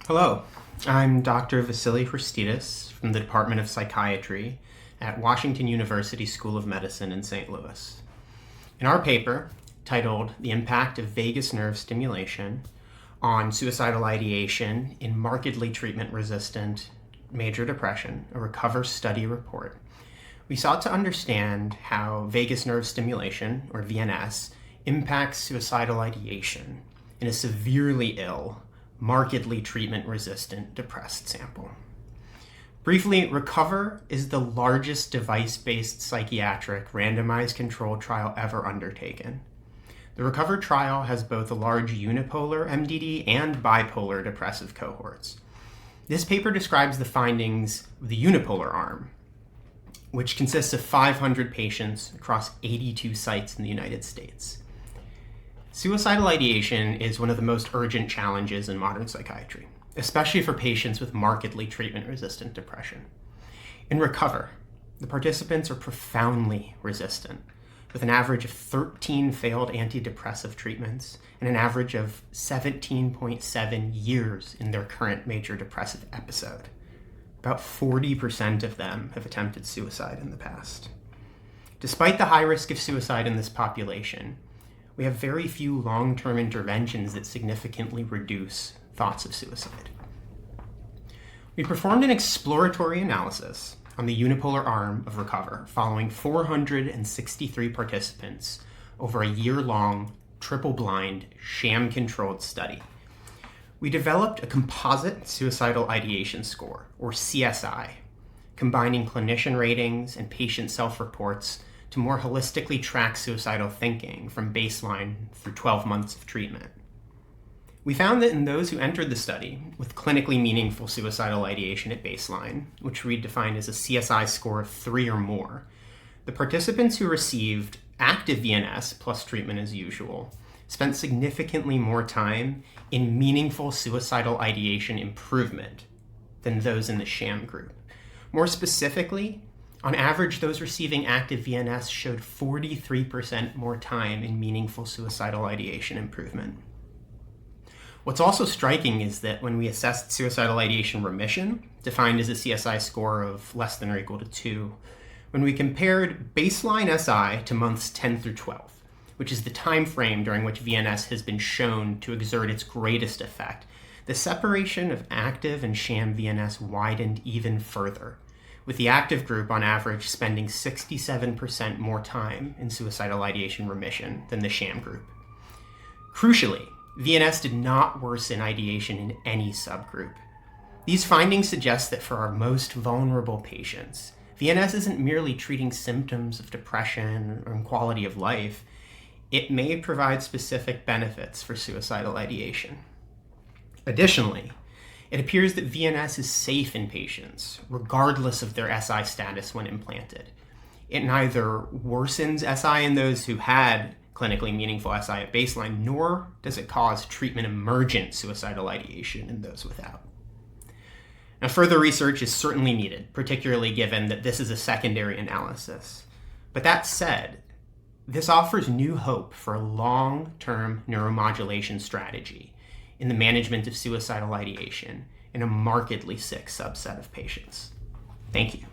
Hello, I'm Dr. Vasili Hristidis from the Department of Psychiatry at Washington University School of Medicine in St. Louis. In our paper, titled The Impact of Vagus Nerve Stimulation on Suicidal Ideation in Markedly Treatment-Resistant Major Depression, a Recover Study Report, we sought to understand how vagus nerve stimulation, or VNS, impacts suicidal ideation in a severely ill, markedly treatment-resistant depressed sample. Briefly, Recover is the largest device-based psychiatric randomized controlled trial ever undertaken. The Recover trial has both a large unipolar MDD and bipolar depressive cohorts. This paper describes the findings of the unipolar arm, which consists of 500 patients across 82 sites in the United States. Suicidal ideation is one of the most urgent challenges in modern psychiatry, especially for patients with markedly treatment-resistant depression. In Recover, the participants are profoundly resistant, with an average of 13 failed antidepressive treatments and an average of 17.7 years in their current major depressive episode. About 40% of them have attempted suicide in the past. Despite the high risk of suicide in this population, we have very few long-term interventions that significantly reduce thoughts of suicide. We performed an exploratory analysis on the unipolar arm of Recover following 463 participants over a year-long, triple-blind, sham-controlled study. We developed a Composite Suicidal Ideation score, or CSI, combining clinician ratings and patient self-reports to more holistically track suicidal thinking from baseline through 12 months of treatment. We found that in those who entered the study with clinically meaningful suicidal ideation at baseline, which we defined as a CSI score of 3 or more, the participants who received active VNS plus treatment as usual spent significantly more time in meaningful suicidal ideation improvement than those in the sham group. More specifically, on average, those receiving active VNS showed 43% more time in meaningful suicidal ideation improvement. What's also striking is that when we assessed suicidal ideation remission, defined as a CSI score of less than or equal to 2, when we compared baseline SI to months 10 through 12, which is the time frame during which VNS has been shown to exert its greatest effect, the separation of active and sham VNS widened even further, with the active group on average spending 67% more time in suicidal ideation remission than the sham group. Crucially, VNS did not worsen ideation in any subgroup. These findings suggest that for our most vulnerable patients, VNS isn't merely treating symptoms of depression or quality of life. It may provide specific benefits for suicidal ideation. Additionally, it appears that VNS is safe in patients, regardless of their SI status when implanted. It neither worsens SI in those who had clinically meaningful SI at baseline, nor does it cause treatment-emergent suicidal ideation in those without. Now, further research is certainly needed, particularly given that this is a secondary analysis. But that said, this offers new hope for a long-term neuromodulation strategy in the management of suicidal ideation in a markedly sick subset of patients. Thank you.